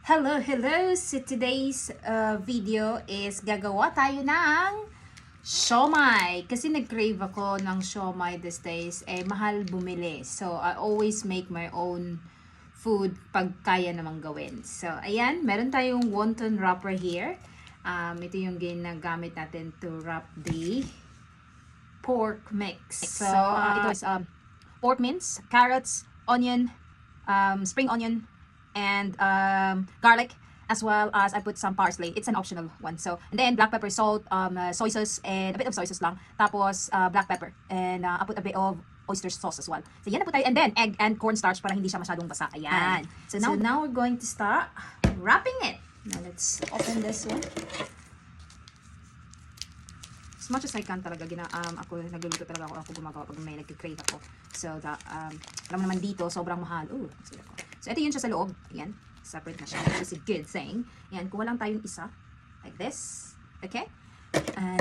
Hello! So today's video is gagawa tayo ng siomai. Kasi nag-crave ako ng siomai these days. Mahal bumili. So, I always make my own food pag kaya namang gawin. So, ayan. Meron tayong wonton wrapper here. Ito yung ginagamit natin to wrap the pork mix. So, ito is pork mince, carrots, onion, spring onion, and garlic, as well as I put some parsley. It's an optional one. So, and then black pepper, salt, soy sauce, and a bit of soy sauce lang. Tapos, black pepper. And I put a bit of oyster sauce as well. So, yan na po tayo. And then, egg and cornstarch para hindi siya masyadong basa. Ayan. So now we're going to start wrapping it. Now, let's open this one. As much as I can talaga, ako nagluluto talaga ako gumagawa pag may nagka-crave ako. So, alam mo naman dito, sobrang mahal. So, ito yun siya sa loob. Ayan, separate na siya, which is a good thing. Ayan, kuha lang tayong isa, like this. Okay? And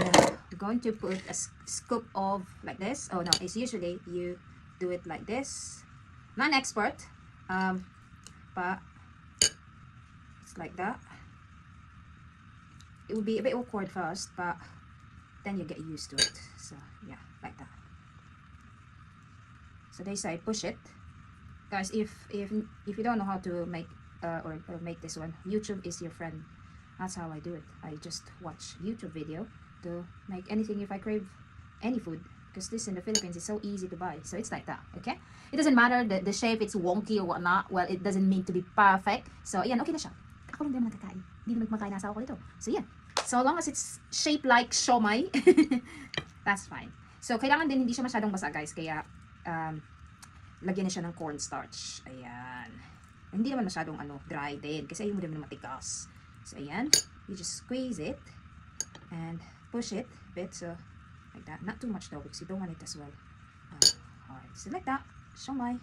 we're going to put a scoop of, like this. Oh no, it's usually, you do it like this. Non-expert. But, it's like that. It will be a bit awkward first, but then you get used to it. So yeah, like that. So they say push it, guys. If you don't know how to make or make this one, YouTube is your friend. That's how I do it. I just watch YouTube video to make anything if I crave any food, because this in the Philippines is so easy to buy. So it's like that. Okay, it doesn't matter the shape, it's wonky or whatnot. Well, it doesn't mean to be perfect. So ayan, okay na siya. Ako lang din naman kakain. Hindi naman kumakain na asawa ko nito. So yeah, so long as it's shaped like siomai, that's fine. So, kailangan din hindi siya masyadong basa, guys. Kaya, lagyan na siya ng cornstarch. Ayan. Hindi naman masyadong dry din. Kasi ayaw mo naman matigas. So, ayan. You just squeeze it. And push it a bit. So, like that. Not too much though, because you don't want it as well. Alright. So, like that. Siomai.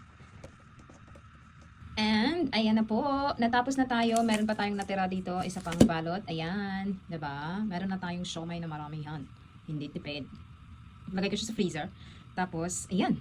And, ayan na po. Natapos na tayo. Meron pa tayong natira dito. Isa pang balot. Ayan. Diba? Meron na tayong siomai na maramihan. Hindi tipid. Lagay ko siya sa freezer. Tapos, ayan.